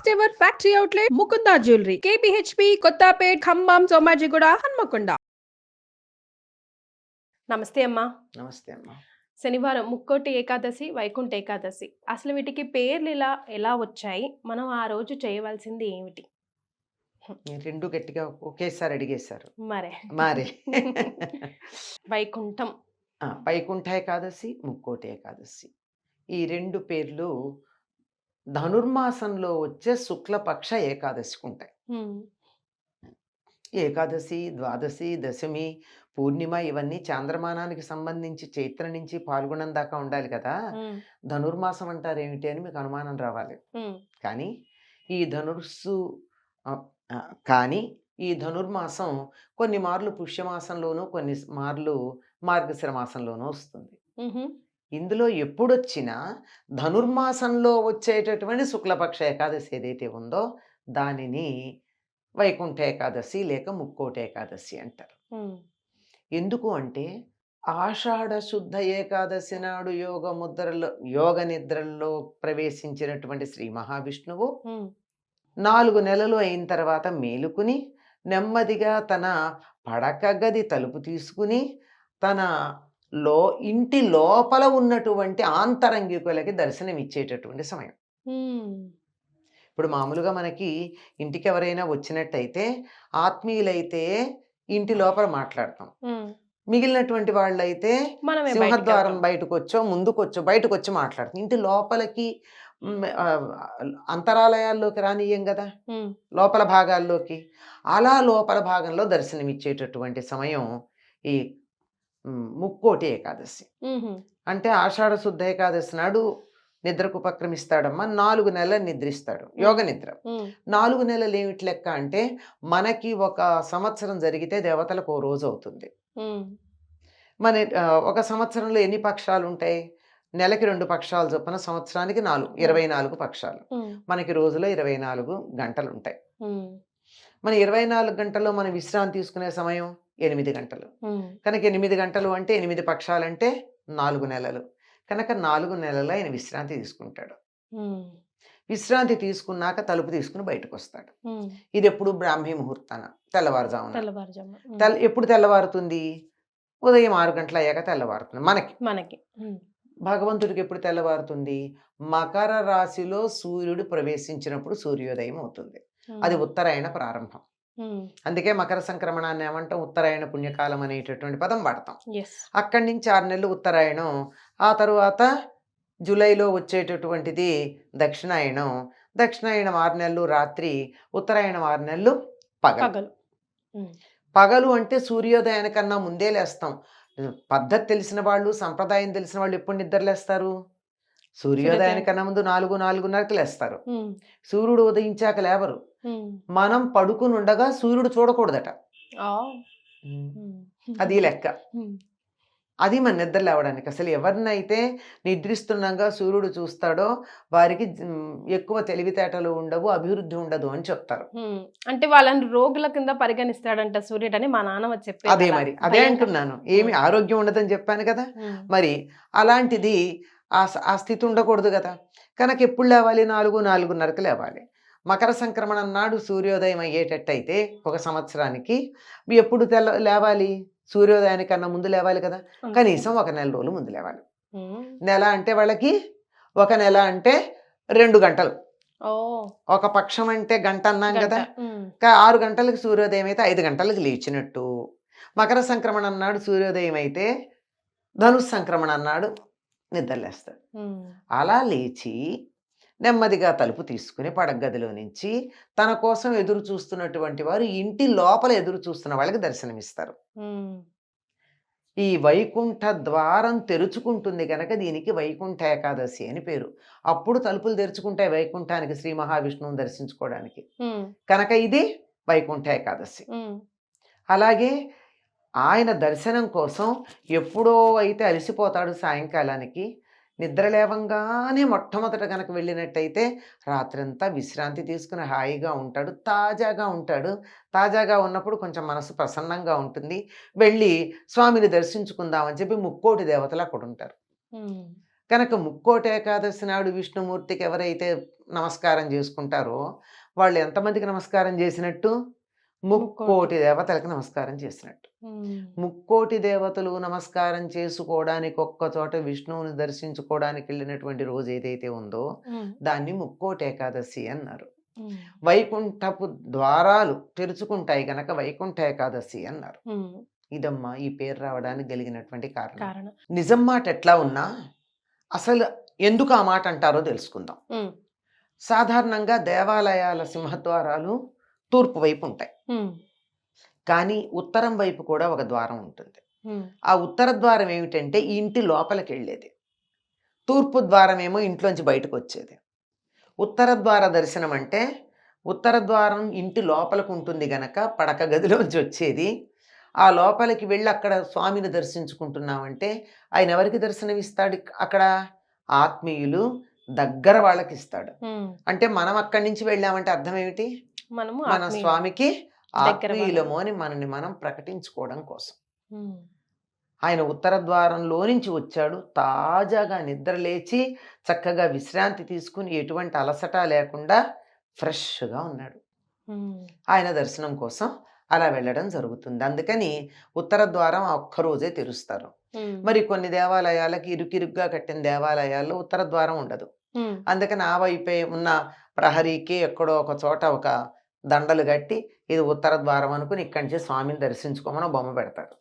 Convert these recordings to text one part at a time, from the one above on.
First ever factory outlet Mukunda jewellery KPHB Kothapet Khammam Somajiguda Hanamkonda. నమస్తే అమ్మా. నమస్తే అమ్మా. శనివారం ముక్కోటి ఏకాదశి, వైకుంఠ ఏకాదశి. అసలు వీటికి పేర్లు ఎలా వచ్చాయి? మనం ఆ రోజు చేయవలసింది ఏమిటి? రెండు గట్టిగా ఒకేసారి అడిగేశారు. మరే మారే వైకుంఠం, వైకుంఠ ఏకాదశి, ముక్కోటి ఏకాదశి, ఈ రెండు పేర్లు ధనుర్మాసంలో వచ్చే శుక్లపక్ష ఏకాదశికి ఉంటాయి. ఏకాదశి, ద్వాదశి, దశమి, పూర్ణిమ ఇవన్నీ చాంద్రమానానికి సంబంధించి చైత్ర నుంచి పాల్గొనం దాకా ఉండాలి కదా. ధనుర్మాసం అంటారు ఏమిటి అని మీకు అనుమానం రావాలి. కానీ ఈ ధనుర్సు కానీ ఈ ధనుర్మాసం కొన్ని మార్లు పుష్యమాసంలోనూ కొన్ని మార్లు మార్గశిర మాసంలోనూ వస్తుంది. ఇందులో ఎప్పుడొచ్చినా ధనుర్మాసంలో వచ్చేటటువంటి శుక్లపక్ష ఏకాదశి ఏదైతే ఉందో దానిని వైకుంఠ ఏకాదశి లేక ముక్కోటి ఏకాదశి అంటారు. ఎందుకు అంటే ఆషాఢ శుద్ధ ఏకాదశి నాడు యోగ నిద్రల్లో ప్రవేశించినటువంటి శ్రీ మహావిష్ణువు 4 నెలలు అయిన తర్వాత మేలుకుని నెమ్మదిగా తన పడక గది తలుపు తీసుకుని తన ఇంటి లోపల ఉన్నటువంటి ఆంతరంగికులకి దర్శనం ఇచ్చేటటువంటి సమయం. ఇప్పుడు మామూలుగా మనకి ఇంటికి ఎవరైనా వచ్చినట్టయితే ఆత్మీయులైతే ఇంటి లోపల మాట్లాడతాం, మిగిలినటువంటి వాళ్ళైతే సింహద్వారం ముందుకొచ్చో బయటకు వచ్చి మాట్లాడతాం. ఇంటి లోపలికి అంతరాలయాల్లోకి రానియ్యం కదా, లోపల భాగాల్లోకి. అలా లోపల భాగంలో దర్శనమిచ్చేటటువంటి సమయం ఈ ముక్కోటి ఏకాదశి. అంటే ఆషాఢ శుద్ధ ఏకాదశి నాడు నిద్రకు ఉపక్రమిస్తాడమ్మా. 4 నెలలు నిద్రిస్తాడు, యోగ నిద్ర. 4 నెలలు ఏమిటి లెక్క అంటే మనకి ఒక సంవత్సరం జరిగితే దేవతలకు 1 రోజు అవుతుంది. మన ఒక సంవత్సరంలో ఎన్ని పక్షాలు ఉంటాయి? నెలకి 2 పక్షాలు చొప్పున సంవత్సరానికి 24 పక్షాలు. మనకి రోజులో 24 గంటలు ఉంటాయి. మన 24 గంటల్లో మనం విశ్రాంతి తీసుకునే సమయం 8 గంటలు. కనుక 8 గంటలు అంటే 8 పక్షాలంటే 4 నెలలు. కనుక 4 నెలలు ఆయన విశ్రాంతి తీసుకుంటాడు. విశ్రాంతి తీసుకున్నాక తలుపు తీసుకుని బయటకు వస్తాడు. ఇది ఎప్పుడు బ్రాహ్మీ ముహూర్తాన, తెల్లవారుజామున. ఎప్పుడు తెల్లవారుతుంది? ఉదయం 6 గంటల అయ్యాక తెల్లవారుతుంది మనకి. భగవంతుడికి ఎప్పుడు తెల్లవారుతుంది? మకర రాశిలో సూర్యుడు ప్రవేశించినప్పుడు సూర్యోదయం అవుతుంది. అది ఉత్తరాయణ ప్రారంభం. అందుకే మకర సంక్రమణాన్ని ఏమంటాం? ఉత్తరాయణ పుణ్యకాలం అనేటటువంటి పదం వాడతాం. అక్కడి నుంచి 6 నెలలు ఉత్తరాయణం. ఆ తరువాత జూలైలో వచ్చేటటువంటిది దక్షిణాయనం. దక్షిణాయనం 6 నెలలు రాత్రి, ఉత్తరాయణం 6 నెలలు పగలు. పగలు అంటే సూర్యోదయానికన్నా ముందే లేస్తాం. పద్ధతి తెలిసిన వాళ్ళు, సంప్రదాయం తెలిసిన వాళ్ళు ఎప్పుడు నిద్రలేస్తారు? సూర్యోదయానికన్నా ముందు 4-4:30కి లేస్తారు. సూర్యుడు ఉదయించాక లేవరు. మనం పడుకుని ఉండగా సూర్యుడు చూడకూడదట. అది లెక్క. అది మన నిద్ర లేవడానికి. అసలు ఎవరినైతే నిద్రిస్తుండగా సూర్యుడు చూస్తాడో వారికి ఎక్కువ తెలివితేటలు ఉండవు, అభివృద్ధి ఉండదు అని చెప్తారు. అంటే వాళ్ళని రోగుల కింద పరిగణిస్తాడంట సూర్యుడు అని మా నాన్న చెప్పి. అదే అంటున్నాను. ఏమి ఆరోగ్యం ఉండదని చెప్పాను కదా. మరి అలాంటిది ఆ స్థితి ఉండకూడదు కదా. కనుక ఎప్పుడు లేవాలి? 4-4:30కి లేవాలి. మకర సంక్రమణం నాడు సూర్యోదయం అయ్యేటట్టయితే ఒక సంవత్సరానికి ఎప్పుడు లేవాలి? సూర్యోదయానికన్నా ముందు లేవాలి కదా. కనీసం 1 నెల రోజులు ముందు లేవాలి. నెల అంటే వాళ్ళకి 1 నెల అంటే 2 గంటలు. ఒక పక్షం అంటే గంట అన్నాం కదా. 6 గంటలకు సూర్యోదయం అయితే 5 గంటలకు లేచినట్టు. మకర సంక్రమణం నాడు సూర్యోదయం అయితే ధనుస్ సంక్రమణం నాడు నిద్రలేస్తాడు. అలా లేచి నెమ్మదిగా తలుపు తీసుకుని పడగదిలో నుంచి తన కోసం ఎదురు చూస్తున్నటువంటి వారు ఇంటి లోపల ఎదురు చూస్తున్న వాళ్ళకి దర్శనమిస్తారు. ఈ వైకుంఠ ద్వారం తెరుచుకుంటుంది కనుక దీనికి వైకుంఠ ఏకాదశి అని పేరు. అప్పుడు తలుపులు తెరుచుకుంటాయి వైకుంఠానికి, శ్రీ మహావిష్ణువుని దర్శించుకోవడానికి. కనుక ఇది వైకుంఠ ఏకాదశి. అలాగే ఆయన దర్శనం కోసం ఎప్పుడో అయితే అలసిపోతాడు సాయంకాలానికి, నిద్ర లేవంగానే మొట్టమొదట కనుక వెళ్ళినట్టయితే రాత్రంతా విశ్రాంతి తీసుకుని హాయిగా ఉంటాడు, తాజాగా ఉంటాడు. తాజాగా ఉన్నప్పుడు కొంచెం మనసు ప్రసన్నంగా ఉంటుంది. వెళ్ళి స్వామిని దర్శించుకుందామని చెప్పి ముక్కోటి దేవతలు అక్కడ ఉంటారు. కనుక ముక్కోటి ఏకాదశి నాడు విష్ణుమూర్తికి ఎవరైతే నమస్కారం చేసుకుంటారో వాళ్ళు ఎంతమందికి నమస్కారం చేసినట్టు? ముక్కోటి దేవతలకు నమస్కారం చేసినట్టు. ముక్కోటి దేవతలు నమస్కారం చేసుకోవడానికి ఒక్క చోట విష్ణువుని దర్శించుకోవడానికి వెళ్ళినటువంటి రోజు ఏదైతే ఉందో దాన్ని ముక్కోటి ఏకాదశి అన్నారు. వైకుంఠపు ద్వారాలు తెరుచుకుంటాయి గనక వైకుంఠ ఏకాదశి అన్నారు. ఇదమ్మా ఈ పేరు రావడానికి కలిగినటువంటి కారణం. నిజం మాట ఎట్లా ఉన్నా అసలు ఎందుకు ఆ మాట అంటారో తెలుసుకుందాం. సాధారణంగా దేవాలయాల సింహద్వారాలు తూర్పు వైపు ఉంటాయి, కానీ ఉత్తరం వైపు కూడా ఒక ద్వారం ఉంటుంది. ఆ ఉత్తర ద్వారం ఏమిటంటే ఈ ఇంటి లోపలికి వెళ్ళేది, తూర్పు ద్వారం ఏమో ఇంట్లోంచి బయటకు వచ్చేది. ఉత్తర ద్వార దర్శనం అంటే ఉత్తర ద్వారం ఇంటి లోపలికి ఉంటుంది గనక పడక గదిలోంచి వచ్చేది. ఆ లోపలికి వెళ్ళి అక్కడ స్వామిని దర్శించుకుంటున్నామంటే ఆయన ఎవరికి దర్శనం ఇస్తాడు? అక్కడ ఆత్మీయులు దగ్గర వాళ్ళకి ఇస్తాడు. అంటే మనం అక్కడి నుంచి వెళ్ళామంటే అర్థం ఏమిటి? మన స్వామికి ఆత్మీయులము అని మనని మనం ప్రకటించుకోవడం కోసం. ఆయన ఉత్తర ద్వారంలో నుంచి వచ్చాడు, తాజాగా నిద్ర లేచి చక్కగా విశ్రాంతి తీసుకుని ఎటువంటి అలసట లేకుండా ఫ్రెష్గా ఉన్నాడు. ఆయన దర్శనం కోసం అలా వెళ్ళడం జరుగుతుంది. అందుకని ఉత్తర ద్వారం ఒక్కరోజే తెరుస్తారు. మరి కొన్ని దేవాలయాలకి ఇరుకిరుగ్గా కట్టిన దేవాలయాల్లో ఉత్తర ద్వారం ఉండదు. అందుకని ఆ వైపే ఉన్న ప్రహరీకి ఎక్కడో ఒక చోట ఒక దండలు కట్టి ఇది ఉత్తర ద్వారం అనుకుని ఇక్కడి నుంచి స్వామిని దర్శించుకోమని బొమ్మ పెడతారు.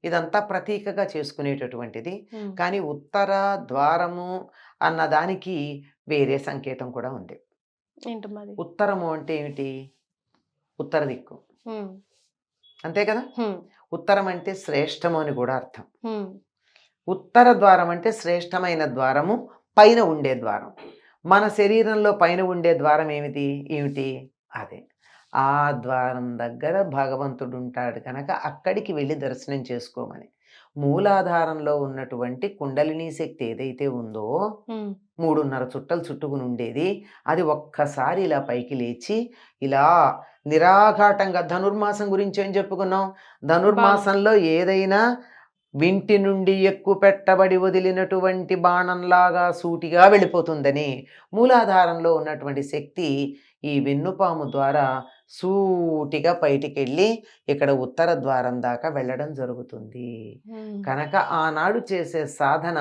ఇదంతా ప్రతీకగా చేసుకునేటటువంటిది. కానీ ఉత్తర ద్వారము అన్న దానికి వేరే సంకేతం కూడా ఉంది. ఉత్తరము అంటే ఏమిటి? ఉత్తర దిక్కు, అంతే కదా. ఉత్తరం అంటే శ్రేష్టము అని కూడా అర్థం. ఉత్తర ద్వారం అంటే శ్రేష్టమైన ద్వారము, పైన ఉండే ద్వారం. మన శరీరంలో పైన ఉండే ద్వారం ఏమిటి? అదే ఆ ద్వారం దగ్గర భగవంతుడు ఉంటాడు కనుక అక్కడికి వెళ్ళి దర్శనం చేసుకోమని. మూలాధారంలో ఉన్నటువంటి కుండలిని శక్తి ఏదైతే ఉందో 3.5 చుట్టలు చుట్టుకుని ఉండేది, అది ఒక్కసారి ఇలా పైకి లేచి ఇలా నిరాఘాటంగా, ధనుర్మాసం గురించి ఏం చెప్పుకున్నాం? ధనుర్మాసంలో ఏదైనా వింటి నుండి ఎక్కువ పెట్టబడి వదిలినటువంటి బాణంలాగా సూటిగా వెళ్ళిపోతుందని మూలాధారంలో ఉన్నటువంటి శక్తి ఈ వెన్నుపాము ద్వారా సూటిగా బయటికి వెళ్ళి ఇక్కడ ఉత్తర ద్వారం దాకా వెళ్ళడం జరుగుతుంది. కనుక ఆనాడు చేసే సాధన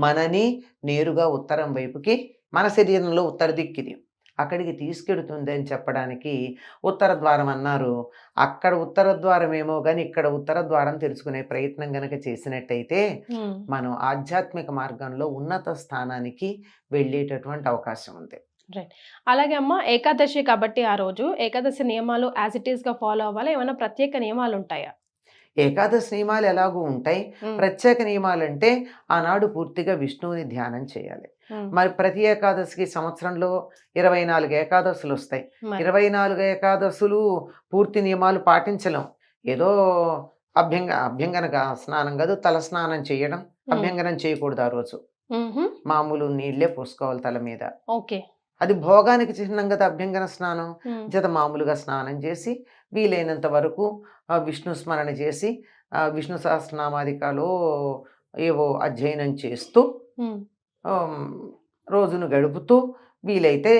మనని నేరుగా ఉత్తరం వైపుకి, మన శరీరంలో ఉత్తర దిక్కిది, అక్కడికి తీసుకెడుతుంది అని చెప్పడానికి ఉత్తర ద్వారం అన్నారు. అక్కడ ఉత్తర ద్వారం ఏమో కానీ ఇక్కడ ఉత్తర ద్వారం తెలుసుకునే ప్రయత్నం గనక చేసినట్టయితే మనం ఆధ్యాత్మిక మార్గంలో ఉన్నత స్థానానికి వెళ్ళేటటువంటి అవకాశం ఉంది. రైట్. అలాగే అమ్మ, ఏకాదశి కాబట్టి ఆ రోజు ఏకాదశి నియమాలు యాజ్ ఇట్ ఈస్ గా ఫాలో అవ్వాలి, ఏమైనా ప్రత్యేక నియమాలు ఉంటాయా? ఏకాదశి నియమాలు ఎలాగూ ఉంటాయి. ప్రత్యేక నియమాలు అంటే ఆనాడు పూర్తిగా విష్ణువుని ధ్యానం చేయాలి. మరి ప్రతి ఏకాదశికి సంవత్సరంలో 24 ఏకాదశులు వస్తాయి. 24 ఏకాదశులు పూర్తి నియమాలు పాటించలేం. ఏదో అభ్యంగన స్నానం కాదు, తల స్నానం చేయడం, అభ్యంగనం చేయకూడదు ఆ రోజు. మామూలు నీళ్లే పోసుకోవాలి తల మీద. ఓకే, అది భోగానికి చిహ్నం కదా అభ్యంగన స్నానం. చేత మామూలుగా స్నానం చేసి వీలైనంత వరకు విష్ణు స్మరణ చేసి విష్ణు సహస్రనామాదికాలు ఏవో అధ్యయనం చేస్తూ రోజును గడుపుతూ వీలైతే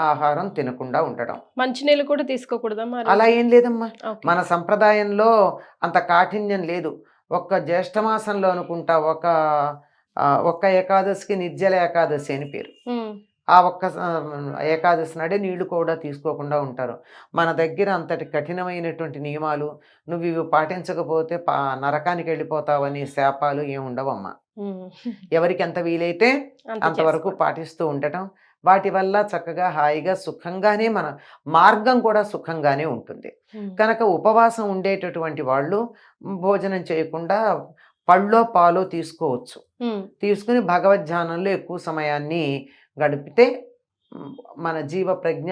ఆహారం తినకుండా ఉండడం. మంచినీళ్ళు కూడా తీసుకోకూడదా? అలా ఏం లేదమ్మా, మన సంప్రదాయంలో అంత కాఠిన్యం లేదు. ఒక్క జ్యేష్ఠమాసంలో అనుకుంటా ఒక్క ఏకాదశికి నిర్జల ఏకాదశి అని పేరు. ఆ ఒక్క ఏకాదశి నాడే నీళ్లు కూడా తీసుకోకుండా ఉంటారు. మన దగ్గర అంతటి కఠినమైనటువంటి నియమాలు, నువ్వు ఇవి పాటించకపోతే నరకానికి వెళ్ళిపోతావని శాపాలు ఏమి ఉండవమ్మా. ఎవరికి ఎంత వీలైతే అంతవరకు పాటిస్తూ ఉండటం, వాటి వల్ల చక్కగా హాయిగా సుఖంగానే మన మార్గం కూడా సుఖంగానే ఉంటుంది. కనుక ఉపవాసం ఉండేటటువంటి వాళ్ళు భోజనం చేయకుండా పళ్ళో పాలో తీసుకోవచ్చు. తీసుకుని భగవద్ధ్యానంలో ఎక్కువ సమయాన్ని గడిపితే మన జీవ ప్రజ్ఞ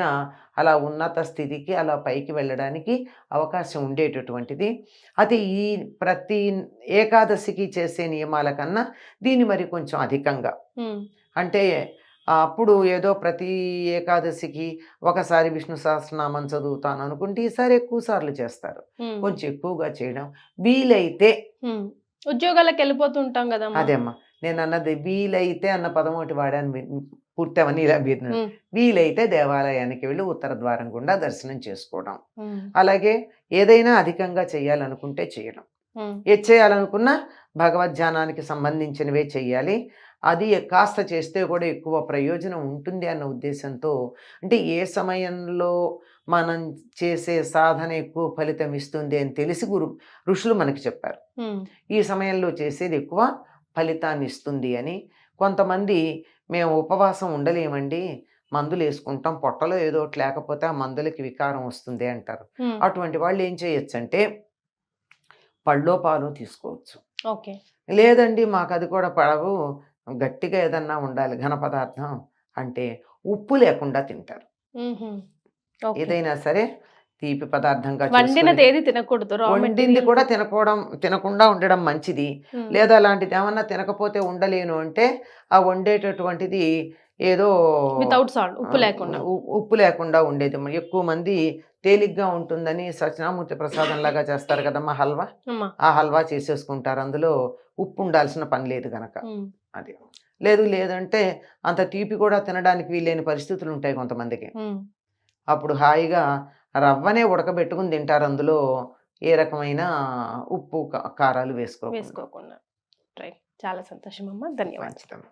అలా ఉన్నత స్థితికి అలా పైకి వెళ్ళడానికి అవకాశం ఉండేటటువంటిది. అది ఈ ప్రతి ఏకాదశికి చేసే నియమాల కన్నా దీన్ని మరి కొంచెం అధికంగా, అంటే అప్పుడు ఏదో ప్రతి ఏకాదశికి ఒకసారి విష్ణు సహస్రనామం చదువుతాను అనుకుంటే ఈసారి ఎక్కువ సార్లు చేస్తారు. కొంచెం ఎక్కువగా చేయడం వీలైతే. ఉద్యోగాలకు వెళ్ళిపోతుంటాం కదా, అదేమ్మా, నేను అన్నది వీలైతే అన్న పదం ఒకటి వాడాను, పూర్తవని ఇలా మీరు ఉమ్, వీలైతే దేవాలయానికి వెళ్ళి ఉత్తర ద్వారం గుండా దర్శనం చేసుకోవడం. ఉమ్, అలాగే ఏదైనా అధికంగా చేయాలనుకుంటే చేయడం. ఉమ్, ఏది చేయాలనుకున్నా భగవద్ధ్యానానికి సంబంధించినవే చెయ్యాలి. అది కాస్త చేస్తే కూడా ఎక్కువ ప్రయోజనం ఉంటుంది అన్న ఉద్దేశంతో, అంటే ఏ సమయంలో మనం చేసే సాధన ఎక్కువ ఫలితం ఇస్తుంది అని తెలిసి ఋషులు మనకి చెప్పారు. ఉమ్, ఈ సమయంలో చేసేది ఎక్కువ ఫలితాన్ని ఇస్తుంది అని. కొంతమంది మేము ఉపవాసం ఉండలేమండి, మందులు వేసుకుంటాం, పొట్టలో ఏదో ఒకటి లేకపోతే ఆ మందులకి వికారం వస్తుంది అంటారు. ఉమ్, అటువంటి వాళ్ళు ఏం చేయొచ్చు అంటే పళ్ళో పాలు తీసుకోవచ్చు. ఓకే. లేదండి మాకు అది కూడా పడవు, గట్టిగా ఏదన్నా ఉండాలి ఘన పదార్థం అంటే ఉప్పు లేకుండా తింటారు. ఉహుం, ఓకే. ఏదైనా సరే తీపి పదార్థంగా వండినది చేసుకొని, ఏది తినకూడదు, రా వండింది మెటీరియల్. కూడా తినకుండా ఉండడం మంచిది. లేదా అలాంటిది ఏమన్నా తినకపోతే ఉండలేను అంటే ఆ వండేటటువంటిది ఏదో వితౌట్ సాల్ట్, ఉప్పు లేకుండా. ఉప్పు లేకుండా ఉండేది. ఎక్కువ మంది తేలిగ్గా ఉంటుందని సత్యనామూర్తి ప్రసాదం లాగా చేస్తారు కదమ్మా హల్వా, అమ్మా. ఆ హల్వా చేసేసుకుంటారు. అందులో ఉప్పు ఉండాల్సిన పని లేదు గనక. ఉమ్, అది లేదంటే అంత తీపి కూడా తినడానికి వీలైన పరిస్థితులు ఉంటాయి కొంతమందికి. ఉమ్. అప్పుడు హాయిగా రవ్వనే ఉడకబెట్టుకుని తింటారు, అందులో ఏ రకమైన ఉప్పు కారాలు వేసుకోకుండా. వేసుకోకుండా. రైట్. చాలా సంతోషం అమ్మా, ధన్యవాదాలు. మంచిదమ్మా.